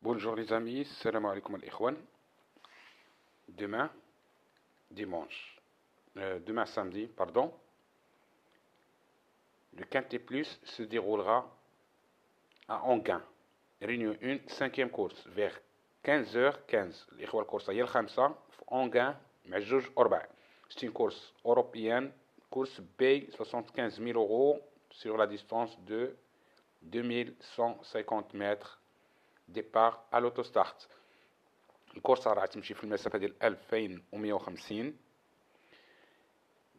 Bonjour les amis, salam alaikum al-ikhwan. Demain, demain samedi, pardon, le Quintet Plus se déroulera à Anguin. Réunion 1, 5e course, vers 15h15. الإخوة الكورسة هي الخامسة في Anguin مع جوج أربع. C'est une course européenne, course paye 75 000 euros sur la distance de 2150 mètres. départ à l'autostart. الكورسة راح تمشي في المسافة ديال 2150.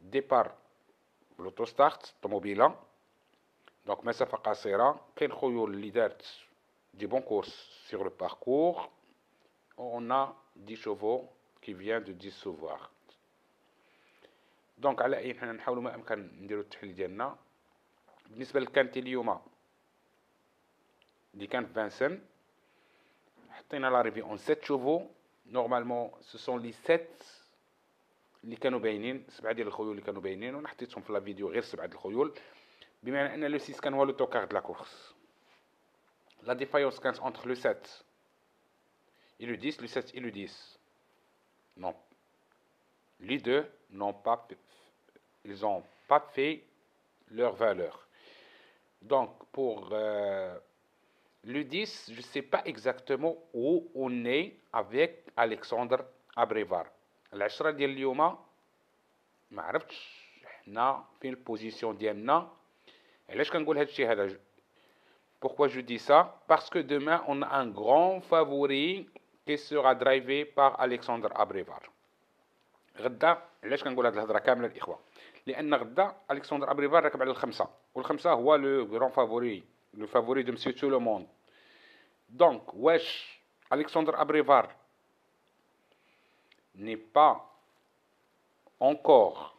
ديبار بالاوتوستارت طوموبيلة، دونك مسافة قصيرة. كاين خيول اللي دارت دي بون كورس سيغ لو باركور. اون ا 10 شوفو كي فيان دو ديسوفوار. دونك على اي حنا نحاولوا ما امكن نديروا التحليل ديالنا. بالنسبة للكانتي اليوم اللي كان في فانسن، حطينا لاريفي اون 7 شوفو. نورمالمون سو سون لي 7 اللي كانوا باينين، 7 ديال الخيول اللي كانوا باينين، وانا حطيتهم في لا فيديو غير 7 ديال الخيول، بمعنى ان لو 6 كان هو لو توكار د لا كورس. لا ديفايونس كانت entre le 7 et le 10, le 7 et le 10. Non. Les deux n'ont pas, ils ont pas fait leur valeur. Donc pour le 10, je ne sais pas exactement où on est avec Alexandre Abrevar. العشرة ديال اليوم ما عرفتش حنا فين البوزيسيون ديالنا. علاش كنقول هادشي هذا؟ Pourquoi je dis ça? Parce que demain on a un grand favori qui sera drivé par Alexandre Abrevar. غدا علاش كنقول هاد الهضره كامله الاخوه؟ لان غدا الكسندر ابريفار راكب على الخمسه، والخمسه هو لو غران فافوري، لو فافوري دو مسيو تو لو موند. دونك واش الكسندر ابريفار n'est pas encore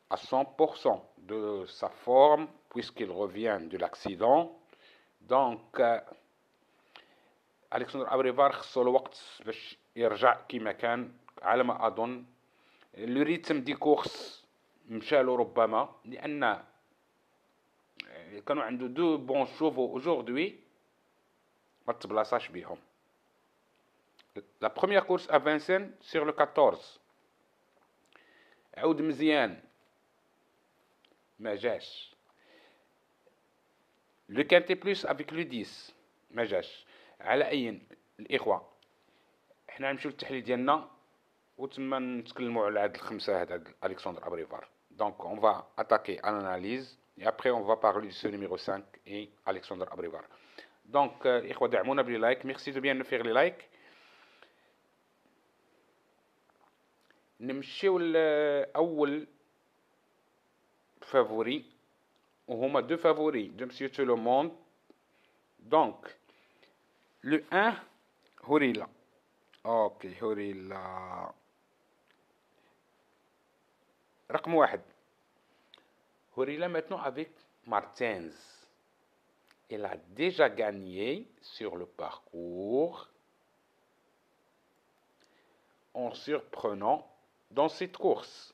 à 100% de sa forme puisqu'il revient de l'accident. Donc الكسندر ابريفار خصو الوقت باش يرجع كما كان على ما اظن. لو ريتم دي كورس مشالو ربما لان كانوا عنده دو بون شوفو اوجوردي ما تبلاصاش بيهم. لا بروميير كورس ا فانسين سيغ لو 14 عود مزيان ما جاش. لو كانتي بلوس افيك لو 10 ما جاش. على اي الاخوه حنا نمشيو للتحليل ديالنا وتما نتكلموا على هاد الخمسه هذا الكسندر ابريفار. دونك اون فا اتاكي ان اناليز et après on va parler de ce numéro 5 et Alexandre Abrevar. Donc الاخوه دعمونا بلي لايك. ميرسي دو بيان نو فيغ لي لايك. نمشيو لاول فافوري وهما دو فافوري دو مسيو تو لو موند. دونك لو 1 هوريلا. اوكي هوريلا رقم واحد. Horila maintenant avec Martens. Elle a déjà gagné sur le parcours en surprenant dans cette course.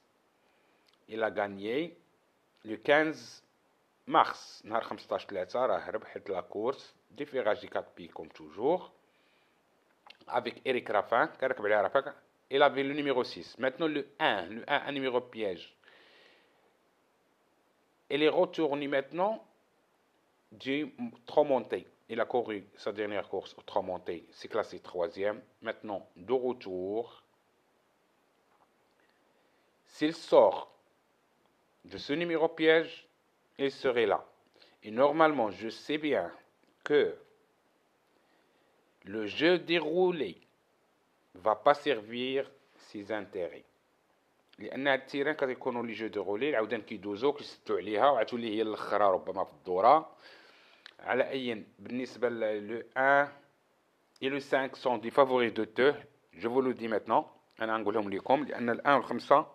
Elle a gagné le 15 mars. نهار 15/3 راه ربحت la course déferrage du 4 pieds comme toujours avec Eric Raffin كان ركب عليها رافاك. Elle avait le numéro 6. Maintenant le 1, un numéro piège. Elle est retournée maintenant du Tromonté. Il a couru sa dernière course au Tromonté. C'est classé 3e. Maintenant, de retour. S'il sort de ce numéro piège, il serait là. Et normalement, je sais bien que le jeu déroulé ne va pas servir ses intérêts. لان هاد التيران كيكونوا لي جو دو عاودان كيدوزو كيسدو عليها وعتولي هي الاخرى ربما في الدوره. على اي بالنسبه لو 1 et le 5 sont des favoris de deux. Je vous le dis maintenant. انا نقولهم لكم لان ال 1 و 5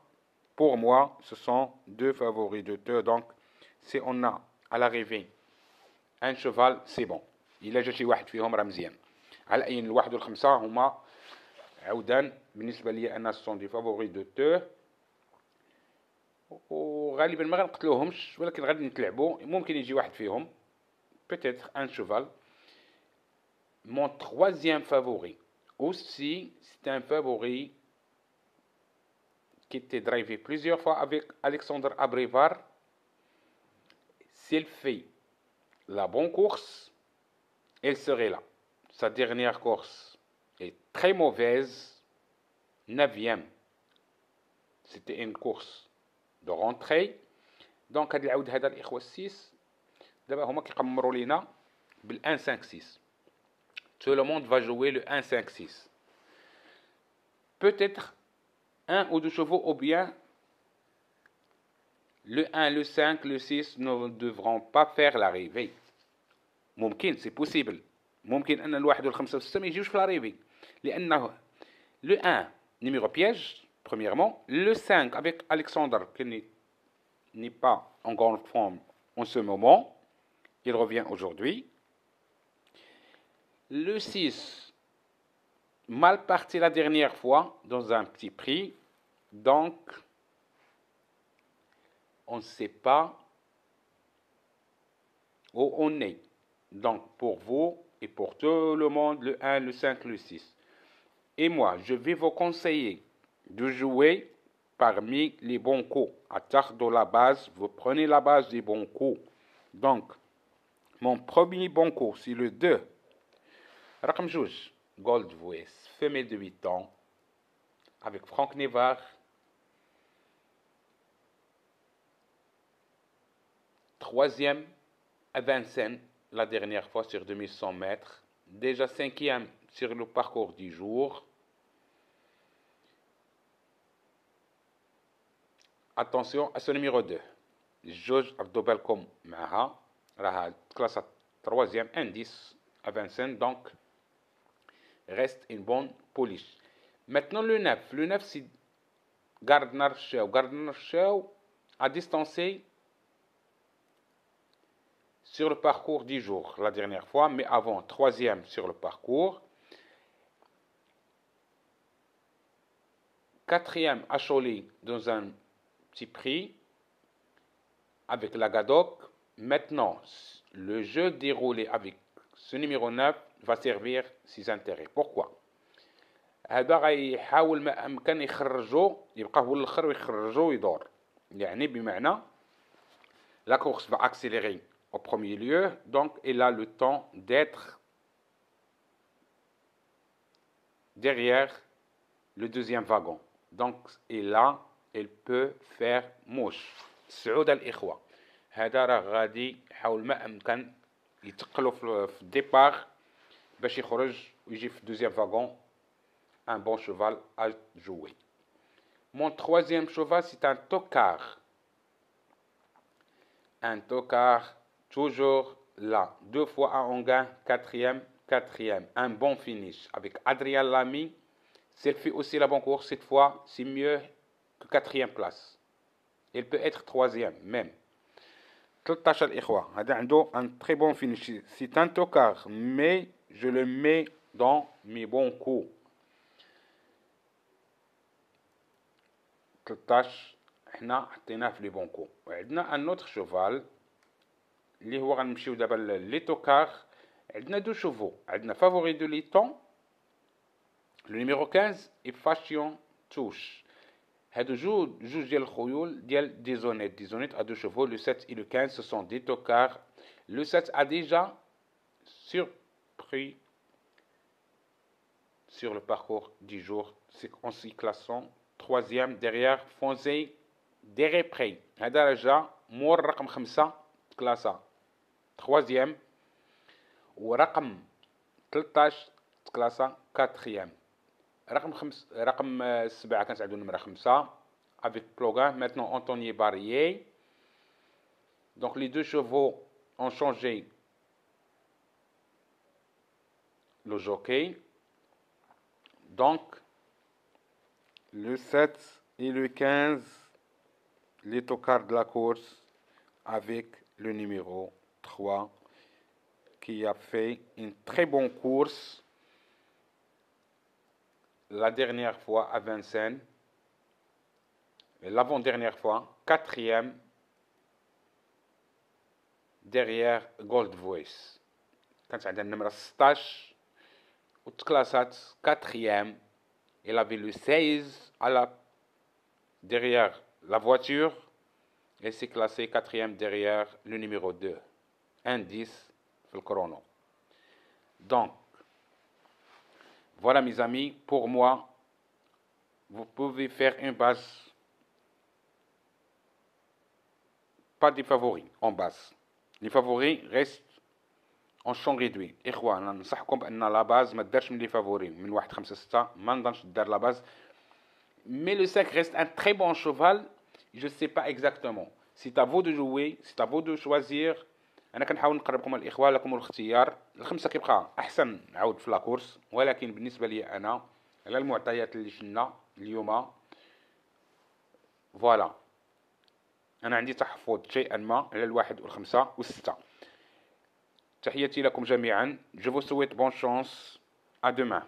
pour moi ce sont deux favoris de deux. Donc si on a à l'arrivée un cheval c'est bon. الا جا شي واحد فيهم راه مزيان. على اي الواحد والخمسه هما عاودان بالنسبه لي انا ce sont des favoris de deux. وغالبا ما غنقتلوهمش ولكن غادي نتلعبوا. ممكن يجي واحد فيهم بيتيتر ان شوفال. Mon troisième favori, aussi, c'est un favori qui était drivé plusieurs fois avec Alexandre Abrevar. S'il fait la bonne course, il serait là. Sa dernière course est très mauvaise, 9e. C'était une course de rentrée. دونك هاد العود هذا الاخوه السيس دابا هما كيقمروا لينا بال 1-5-6. Tout le monde va jouer le 1-5-6. Peut-être un ou deux chevaux ou bien le 1, le 5, le 6 ne devront pas faire l'arrivée. ممكن c'est possible. ممكن ان الواحد والخمسه والسته ما يجيوش في l'arrivée لانه le 1 numéro piège premièrement, le 5 avec Alexandre qui n'est pas en grande forme en ce moment, il revient aujourd'hui. Le 6, mal parti la dernière fois dans un petit prix, donc on ne sait pas où on est. Donc pour vous et pour tout le monde, le 1, le 5, le 6. Et moi, je vais vous conseiller de jouer parmi les bons coups. À partir de la base, vous prenez la base des bons coups. Donc, mon premier bon coup, c'est le 2. رقم جوج, Gold Voice, femelle de 8 ans, avec Franck Nevard. Troisième, Vincennes, la dernière fois sur 2100 mètres. Déjà cinquième sur le parcours du jour. Attention à ce numéro 2. Georges Abdoubalkoum معها راها classe troisième indice à Vincennes, donc reste une bonne pouliche. Maintenant le 9. Le 9 c'est Gardner Show. Gardner Show a distancé sur le parcours du jour la dernière fois, mais avant troisième sur le parcours. Quatrième à Cholet dans un petit prix avec la Gadoc. Maintenant, le jeu déroulé avec ce numéro 9 va servir ses intérêts. Pourquoi? هذا غيحاول ما امكن يخرجو يبقى هو الاخر ويخرجو ويدور يعني بمعنى la course va accélérer au premier lieu, donc il a le temps d'être derrière le deuxième wagon. Donc et là il peut faire موش. سعود الاخوه هذا راه غادي يحاول ما امكن يتقلوا في الديبار باش يخرج ويجي في الدوزيام واغون. Un bon cheval à jouer. Mon troisième cheval, c'est un tocard. Un tocard, toujours là. 2 fois à Onguin, quatrième. Un bon finish. Avec Adrien Lamy, s'il fait aussi la bonne course, cette fois, c'est mieux que 4e place. Il peut être 3e même. 13 الإخوة. هذا عنده un très bon finish. C'est un tocard, mais je le mets dans mes bons coups. 13 حنا حطيناه في لي بون كو. وعندنا ان اوتر شوفال اللي هو غنمشيو دابا لي توكار. عندنا دو شوفو. عندنا فافوري دو ليتون لو نيميرو 15 اي فاشيون توش. هادو جوج ديال الخيول ديال ديزونيت ا دو شوفو. لو 7 et le 15 ce sont des tocards. Le 7 a déjà surpris sur le parcours du jour. C'est en s'y classant troisième derrière Fonzé Dereprey. هذا رجع مور رقم 5 كلاسة troisième ورقم 13 كلاسة quatrième. رقم 7 كانت عنده نمرة 5 avec Plogan. Maintenant Anthony Barrier. Donc les deux chevaux ont changé le jockey. Donc le 7 et le 15, les tocards de la course avec le numéro 3 qui a fait une très bonne course la dernière fois à Vincennes et l'avant-dernière fois, 4e derrière Gold Voice. كانت عندنا النمرة 16 وتكلاسات 4e. Il avait le 16 derrière la voiture et s'est classé 4e derrière le numéro 2. 1-10 le chrono. Donc, voilà mes amis, pour moi, vous pouvez faire une base, pas des favoris, en base. Les favoris restent en champ réduit. إخوان أنا ننصحكم بأن لا باز ما تدارش من لي فافوري من 1 5 6 ما نظنش تدار لا باز. Mais le 5 reste un très bon cheval. Je ne sais pas exactement. C'est à vous de jouer, c'est à vous de choisir. انا كنحاول نقربكم الاخوه لكم الاختيار. الخمسه كيبقى احسن عود في لاكورس، ولكن بالنسبه لي انا على المعطيات اللي شفنا اليوم فوالا انا عندي تحفظ شيئا ما على الواحد والخمسه والسته. تحياتي لكم جميعا. Je vous souhaite bonne chance. À demain.